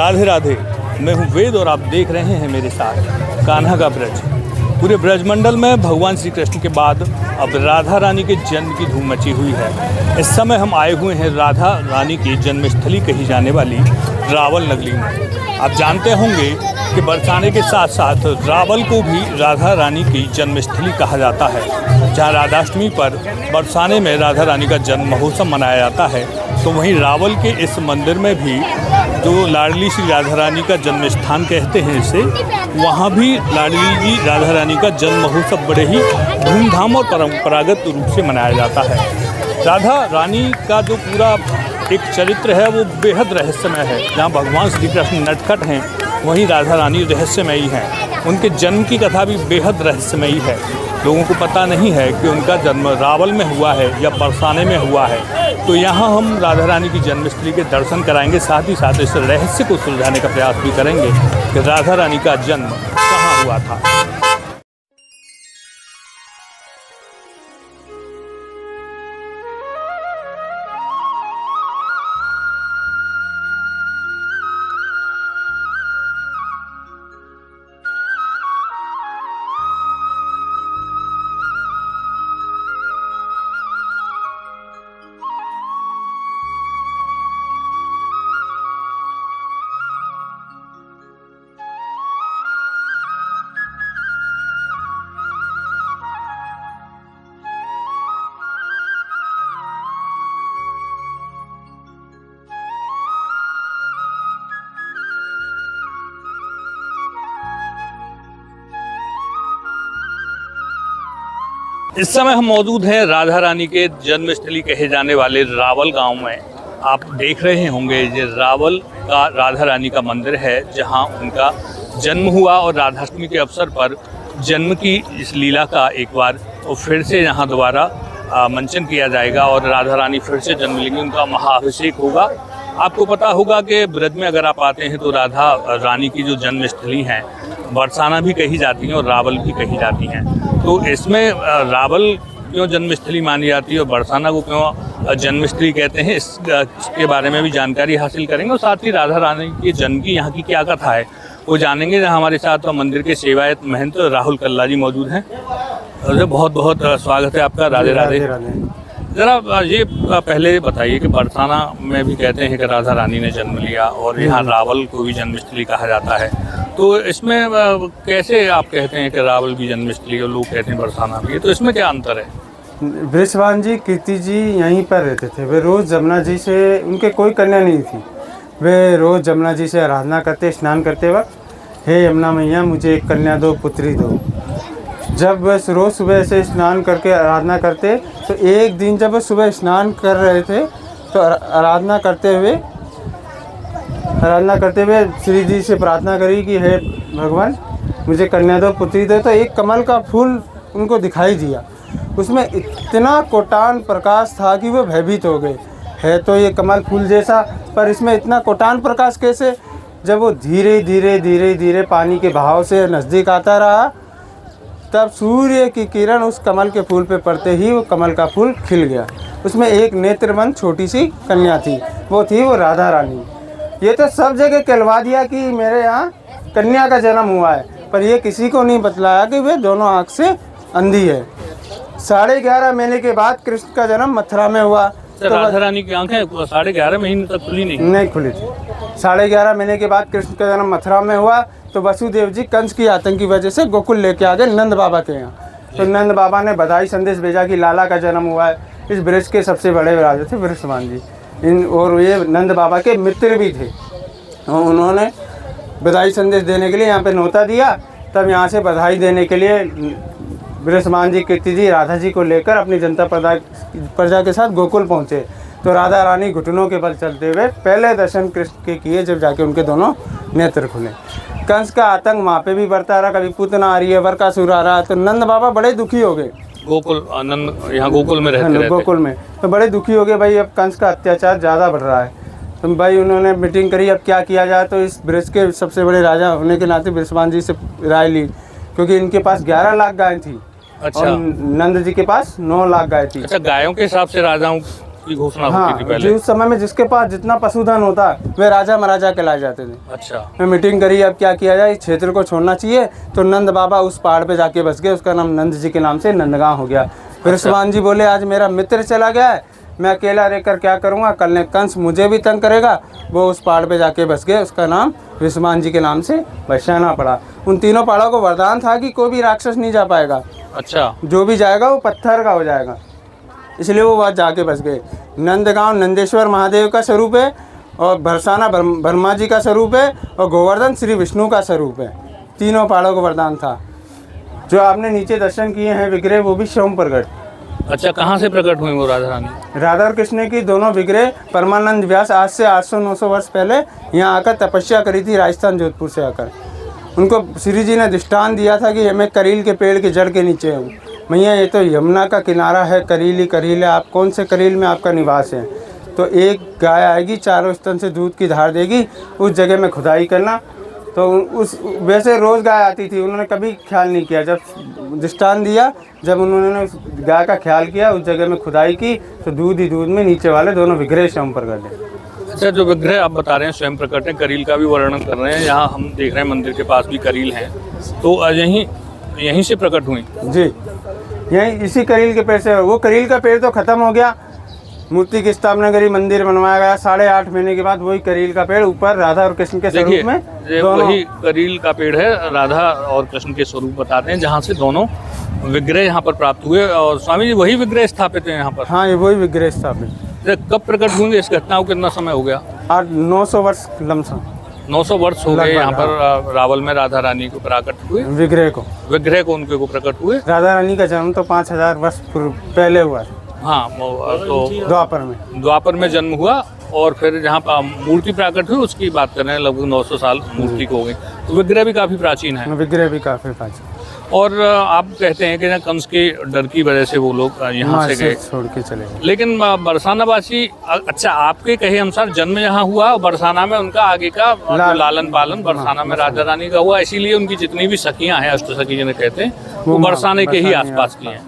राधे राधे। मैं हूँ वेद और आप देख रहे हैं मेरे साथ कान्हा का ब्रज। पूरे ब्रजमंडल में भगवान श्री कृष्ण के बाद अब राधा रानी के जन्म की धूम मची हुई है। इस समय हम आए हुए हैं राधा रानी की जन्मस्थली कही जाने वाली रावल नगरी में। आप जानते होंगे कि बरसाने के साथ साथ रावल को भी राधा रानी की जन्मस्थली कहा जाता है। जहाँ राधाष्टमी पर बरसाने में राधा रानी का जन्म महोत्सव मनाया जाता है, तो वहीं रावल के इस मंदिर में भी जो लाडली श्री राधा रानी का जन्म स्थान कहते हैं इसे, वहाँ भी लाडली जी राधा रानी का जन्म महोत्सव बड़े ही धूमधाम और परंपरागत रूप से मनाया जाता है। राधा रानी का जो पूरा एक चरित्र है वो बेहद रहस्यमय है। जहाँ भगवान श्री कृष्ण नटखट हैं, वहीं राधा रानी रहस्यमयी हैं। उनके जन्म की कथा भी बेहद रहस्यमयी है। लोगों को पता नहीं है कि उनका जन्म रावल में हुआ है या बरसाने में हुआ है। तो यहाँ हम राधा रानी की जन्मस्थली के दर्शन कराएंगे, साथ ही साथ इस रहस्य को सुलझाने का प्रयास भी करेंगे कि राधा रानी का जन्म कहाँ हुआ था। इस समय हम मौजूद हैं राधा रानी के जन्मस्थली कहे जाने वाले रावल गांव में। आप देख रहे होंगे ये रावल का राधा रानी का मंदिर है, जहां उनका जन्म हुआ और राधाष्टमी के अवसर पर जन्म की इस लीला का एक बार और फिर से यहाँ दोबारा मंचन किया जाएगा और राधा रानी फिर से जन्म लेंगी। उनका महाअभिषेक होगा। आपको पता होगा कि ब्रज में अगर आप आते हैं तो राधा रानी की जो जन्मस्थली हैं बरसाना भी कही जाती हैं और रावल भी कही जाती हैं। तो इसमें रावल क्यों जन्मस्थली मानी जाती है और बरसाना को क्यों जन्मस्थली कहते हैं, इसके बारे में भी जानकारी हासिल करेंगे और साथ ही राधा रानी के जन्म की यहाँ की क्या कथा है वो जानेंगे। हमारे साथ मंदिर के सेवायत महंत राहुल कल्ला जी मौजूद हैं। बहुत बहुत स्वागत है आपका। राधे राधे। ज़रा ये पहले बताइए कि बरसाना में भी कहते हैं कि राधा रानी ने जन्म लिया और यहाँ रावल को भी जन्मस्थली कहा जाता है, तो इसमें कैसे आप कहते हैं कि रावल की जन्मस्थली और लोग कहते हैं बरसाना भी, तो इसमें क्या अंतर है? वृषभान जी कीर्ति जी यहीं पर रहते थे। वे रोज़ जमुना जी से, उनके कोई कन्या नहीं थी, वे रोज़ जमुना जी से आराधना करते, स्नान करते वक्त, हे यमुना मैया मुझे एक कन्या दो, पुत्री दो। जब वह रोज़ सुबह से स्नान करके आराधना करते, तो एक दिन जब वह सुबह स्नान कर रहे थे तो आराधना करते हुए श्री जी से प्रार्थना करी कि हे भगवान मुझे कन्या दो, पुत्री दो। तो एक कमल का फूल उनको दिखाई दिया। उसमें इतना कोटान प्रकाश था कि वो भयभीत हो गए। है तो ये कमल फूल जैसा, पर इसमें इतना कोटान प्रकाश कैसे? जब वो धीरे धीरे पानी के बहाव से नज़दीक आता रहा, तब सूर्य की किरण उस कमल के फूल पे पड़ते ही वो कमल का फूल खिल गया। उसमें एक नेत्रबंद छोटी सी कन्या थी, वो थी वो राधा रानी। ये तो सब जगह कहलवा दिया कि मेरे यहाँ कन्या का जन्म हुआ है, पर ये किसी को नहीं बतलाया कि वे दोनों आँख से अंधी है। 11.5 महीने के बाद कृष्ण का जन्म मथुरा में हुआ। तो राधा रानी की आंखें 11.5 महीने तक खुली नहीं खुली थी। 11.5 महीने के बाद कृष्ण का जन्म मथुरा में हुआ, तो वसुदेव जी कंस की आतंक की वजह से गोकुल लेके आ गए नंद बाबा के यहाँ। तो नंद बाबा ने बधाई संदेश भेजा कि लाला का जन्म हुआ है। इस ब्रज के सबसे बड़े राजा थे वृषभान जी, और ये नंद बाबा के मित्र भी थे। उन्होंने बधाई संदेश देने के लिए यहाँ पे न्योता दिया। तब यहाँ से बधाई देने के लिए वृषभान जी कीर्ति जी राधा जी को लेकर अपनी जनता प्रजा के साथ गोकुल पहुँचे। तो राधा रानी घुटनों के बल चलते हुए पहले दर्शन कृष्ण के किए, जब जाके उनके दोनों नेत्र खुले। कंस का आतंक वहाँ पे भी बढ़ता रहा, कभी पूतना आ रही है, वरकासुर आ रहा। तो नंद बाबा बड़े दुखी हो गए। गोकुल आनंद यहाँ गोकुल में रहते गोकुल में तो बड़े दुखी हो गए, भाई अब कंस का अत्याचार ज़्यादा बढ़ रहा है। तो भाई उन्होंने मीटिंग करी, अब क्या किया जाए। तो इस ब्रज के सबसे बड़े राजा होने के नाते वृषभान जी से राय ली, क्योंकि इनके पास 11 लाख गायें थी। अच्छा। और नंद जी के पास 9 लाख गाय थी। अच्छा, गायों के हिसाब से राजाओं की घोषणा हाँ होती थी जी, पहले। उस समय में जिसके पास जितना पशुधन होता वे राजा महाराजा कहलाए जाते थे। अच्छा। मैं मीटिंग करी अब क्या किया जाए, इस क्षेत्र को छोड़ना चाहिए, तो नंद बाबा उस पहाड़ पे जाके बस गए, उसका नाम नंद जी के नाम से नंदगांव हो गया। फिर हनुमान जी बोले आज मेरा मित्र चला गया है, मैं अकेला रहकर क्या करूँगा, कल ने कंस मुझे भी तंग करेगा, वो उस पहाड़ पे जाके बस गए, उसका नाम हनुमान जी के नाम से बसाना पड़ा। उन तीनों पहाड़ों को वरदान था कि कोई भी राक्षस नहीं जा पाएगा, अच्छा। जो भी जाएगा वो पत्थर का हो जाएगा, इसलिए वो वहाँ जाके बस गए। नंदगांव नंदेश्वर महादेव का स्वरूप है, और बरसाना ब्रह्मा जी का स्वरूप है, और गोवर्धन श्री विष्णु का स्वरूप है। तीनों पहाड़ों को वरदान था। जो आपने नीचे दर्शन किए हैं विग्रह, वो भी स्वयं प्रकट। अच्छा, कहाँ से प्रकट हुई वो राधा रानी? राधा और कृष्ण की दोनों विग्रह परमानंद व्यास आज से 800-900 वर्ष पहले यहाँ आकर तपस्या करी थी, राजस्थान जोधपुर से आकर। उनको श्री जी ने दृष्टांत दिया था कि मैं करील के पेड़ के जड़ के नीचे हूँ। मैया ये तो यमुना का किनारा है, करील ही करील है, आप कौन से करील में आपका निवास है? तो एक गाय आएगी, चारों स्तन से दूध की धार देगी, उस जगह में खुदाई करना। तो उस वैसे रोज़ गाय आती थी, उन्होंने कभी ख्याल नहीं किया। जब दृष्टांत दिया, जब उन्होंने उस गाय का ख्याल किया, उस जगह में खुदाई की, तो दूध ही दूध में नीचे वाले दोनों विग्रह स्वयं प्रकट है। अच्छा, जो विग्रह आप बता रहे हैं स्वयं प्रकट है, करील का भी वर्णन कर रहे हैं, यहाँ हम देख रहे हैं मंदिर के पास भी करील हैं, तो यहीं से प्रकट हुई? जी, यहीं इसी करील के पेड़ से। वो करील का पेड़ तो ख़त्म हो गया, मूर्ति की स्थापना करी, मंदिर बनवाया गया। 8.5 महीने के बाद वही करील का पेड़ ऊपर राधा और कृष्ण के स्वरूप में वही करील का पेड़ है, राधा और कृष्ण के स्वरूप बताते हैं, जहाँ से दोनों विग्रह यहाँ पर प्राप्त हुए। और स्वामी जी वही विग्रह स्थापित है यहाँ पर? हाँ, ये वही विग्रह स्थापित। कब प्रकट हुए इस घटना को, कितना समय हो गया? 900 वर्ष लमसम। 900 वर्ष हो गए यहाँ पर रावल में राधा रानी को प्रकट हुए, विग्रह को उनके को प्रकट हुए। राधा रानी का जन्म तो 5000 वर्ष पहले हुआ। हाँ, तो द्वापर में जन्म हुआ, और फिर जहाँ पर मूर्ति प्रकट हुई उसकी बात कर रहे हैं, लगभग 900 साल मूर्ति को हो गई। तो विग्रह भी काफ़ी प्राचीन है। विग्रह भी काफ़ी प्राचीन। और आप कहते हैं कि ना कंस के डर की वजह से वो लोग यहाँ से गए, छोड़ के चले गए। लेकिन बरसानावासी, अच्छा आपके कहे अनुसार जन्म यहाँ हुआ, और बरसाना में उनका आगे का लालन पालन बरसाना में राधा रानी का हुआ, इसीलिए उनकी जितनी भी सखियाँ हैं, अष्ट सखी जिन्हें कहते हैं, वो बरसाने के ही आसपास की हैं।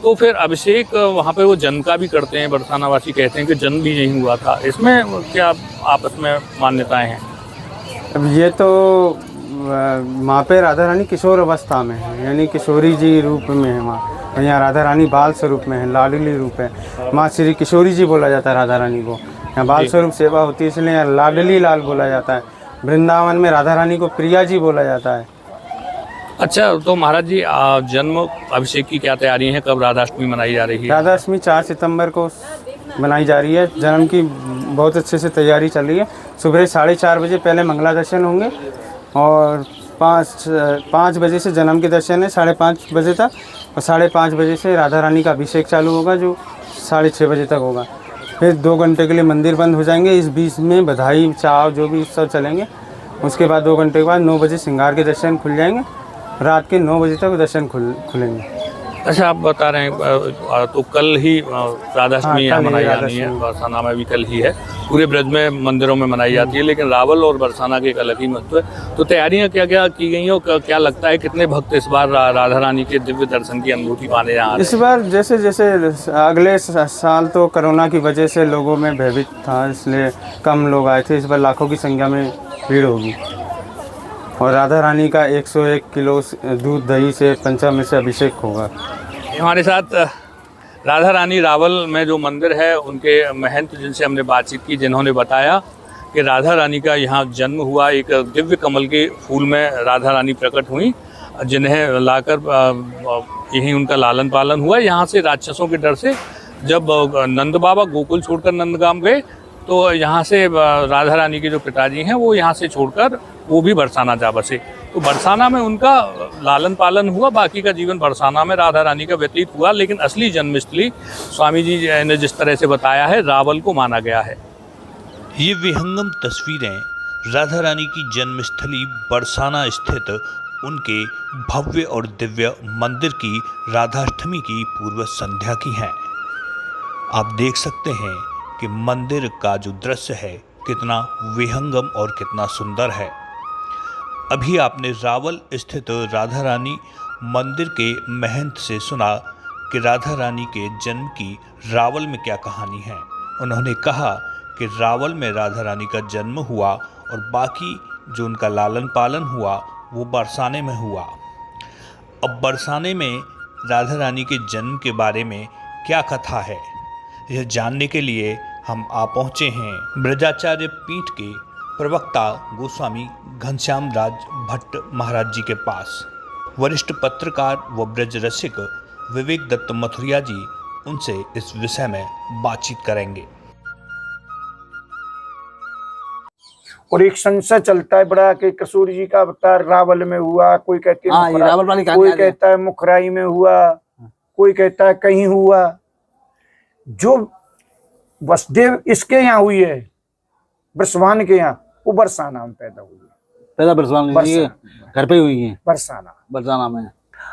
तो फिर अभिषेक वहाँ पे वो जन्म का भी करते हैं, बरसानावासी कहते हैं कि जन्म भी यहीं हुआ था। इसमें क्या आपस में मान्यताएं हैं? अब ये तो वहाँ पे राधा रानी किशोर अवस्था में है, यानी किशोरी जी रूप में है वहाँ। यहाँ राधा रानी बाल स्वरूप में है, लाडली रूप है। माँ श्री किशोरी जी बोला जाता है राधा रानी को। यहाँ बाल स्वरूप सेवा होती है, इसलिए यहाँ लाडली लाल बोला जाता है। वृंदावन में राधा रानी को प्रिया जी बोला जाता है। अच्छा, तो महाराज जी जन्म अभिषेक की क्या तैयारी है, कब राधाष्टमी मनाई जा रही है? राधाष्टमी 4 सितंबर को मनाई जा रही है। जन्म की बहुत अच्छे से तैयारी चल रही है। सुबह 4:30 बजे पहले मंगला दर्शन होंगे, और 5 बजे से जन्म के दर्शन है 5:30 बजे तक, और 5:30 बजे से राधा रानी का अभिषेक चालू होगा, जो 6:30 बजे तक होगा। फिर 2 घंटे के लिए मंदिर बंद हो जाएंगे। इस बीच में बधाई चाव जो भी उत्सव चलेंगे। उसके बाद 2 घंटे के बाद 9 बजे श्रृंगार के दर्शन खुल जाएंगे। रात के 9 बजे तक दर्शन खुलेंगे। अच्छा, आप बता रहे हैं तो कल ही राधाष्टमी यहाँ मनाई जानी है, बरसाना में भी कल ही है। पूरे ब्रज में मंदिरों में मनाई जाती है, लेकिन रावल और बरसाना के एक अलग ही महत्व है। तो तैयारियाँ क्या क्या की गई हैं, और क्या लगता है कितने भक्त इस बार राधा रानी के दिव्य दर्शन की अनुभूति पाने यहाँ? इस बार जैसे जैसे अगले साल तो कोरोना की वजह से लोगों में भयभीत था, इसलिए कम लोग आए थे। इस बार लाखों की संख्या में भीड़ होगी, और राधा रानी का 101 किलो दूध दही से पंचामृत से अभिषेक होगा। हमारे साथ राधा रानी रावल में जो मंदिर है, उनके महंत जिनसे हमने बातचीत की, जिन्होंने बताया कि राधा रानी का यहाँ जन्म हुआ, एक दिव्य कमल के फूल में राधा रानी प्रकट हुई, जिन्हें लाकर यहीं उनका लालन पालन हुआ। यहाँ से राक्षसों के डर से जब नंद बाबा गोकुल छोड़कर नंदगाम गए, तो यहाँ से राधा रानी के जो पिताजी हैं वो यहाँ से छोड़कर वो भी बरसाना जा बसे। तो बरसाना में उनका लालन पालन हुआ, बाकी का जीवन बरसाना में राधा रानी का व्यतीत हुआ। लेकिन असली जन्मस्थली स्वामी जी ने जिस तरह से बताया है, रावल को माना गया है। ये विहंगम तस्वीरें राधा रानी की जन्मस्थली बरसाना स्थित उनके भव्य और दिव्य मंदिर की राधाष्टमी की पूर्व संध्या की हैं। आप देख सकते हैं कि मंदिर का जो दृश्य है कितना विहंगम और कितना सुंदर है। अभी आपने रावल स्थित राधा रानी मंदिर के महंत से सुना कि राधा रानी के जन्म की रावल में क्या कहानी है। उन्होंने कहा कि रावल में राधा रानी का जन्म हुआ और बाकी जो उनका लालन पालन हुआ वो बरसाने में हुआ। अब बरसाने में राधा रानी के जन्म के बारे में क्या कथा है, यह जानने के लिए हम आ पहुँचे हैं ब्रजाचार्य पीठ के प्रवक्ता गोस्वामी घनश्याम राज भट्ट महाराज जी के पास। वरिष्ठ पत्रकार व ब्रज रसिक विवेक दत्त मथुरिया जी उनसे इस विषय में बातचीत करेंगे। और एक संशय चलता है बड़ा कि किशोर जी का अवतार रावल में हुआ, कोई कहते हाँ, ये रावल वाली हैं कहानी कोई आ गई। कहता है मुखराई में हुआ, कोई कहता है कहीं हुआ। जो वसुदेव इसके यहाँ हुई है, बरसवान के यहाँ, वो बरसाना में पैदा हुई है। पैदा बरसाना घर पे ही हुई है, बरसाना में।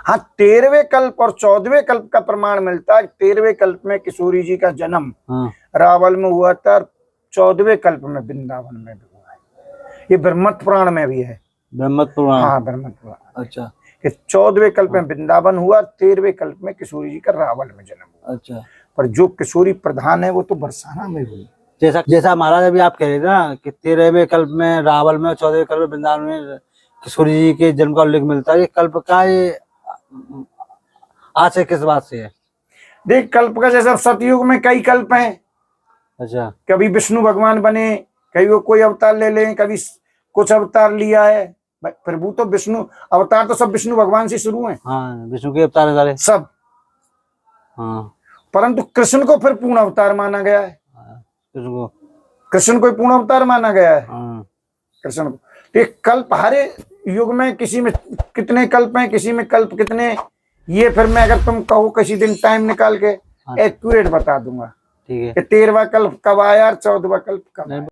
हाँ, 13वें कल्प और 14वें कल्प का प्रमाण मिलता है। 13वें कल्प में किशोरी जी का जन्म रावल में हुआ था, 14वें कल्प में वृंदावन में भी हुआ है। ये ब्रह्मत पुराण में भी है। ब्रह्मत पुराण? हाँ, ब्रह्मत पुराण। अच्छा। कि 14वें कल्प में वृंदावन हुआ, 13वें कल्प में किशोरी जी का रावल में जन्म हुआ। अच्छा। पर जो किशोरी प्रधान है वो तो बरसाना में हुई। जैसा महाराज अभी आप कह रहे थे ना कि 13वें कल्प में रावल में, 14वें कल्प में वृंदावन में किशोरी जी के जन्म का उल्लेख मिलता है। ये कल्प का ये आज से किस बात से है? देख, कल्प का जैसा सतयुग में कई कल्प हैं। अच्छा। कभी विष्णु भगवान बने, कभी वो कोई अवतार ले लें, कभी कुछ अवतार लिया है। प्रभु तो विष्णु अवतार तो सब विष्णु भगवान से शुरू हैं। हाँ, विष्णु के अवतार सारे सब। हाँ, परंतु कृष्ण को फिर पूर्ण अवतार माना गया है। कृष्ण को पूर्ण अवतार माना गया है। हाँ। कृष्ण को तो एक कल्प हर युग में किसी में कितने कल्प हैं, किसी में कल्प कितने, ये फिर मैं अगर तुम कहो किसी दिन टाइम निकाल के एक्यूरेट बता दूंगा। ठीक है। 13वां कल्प कब आया और 14वां कल्प कब आया।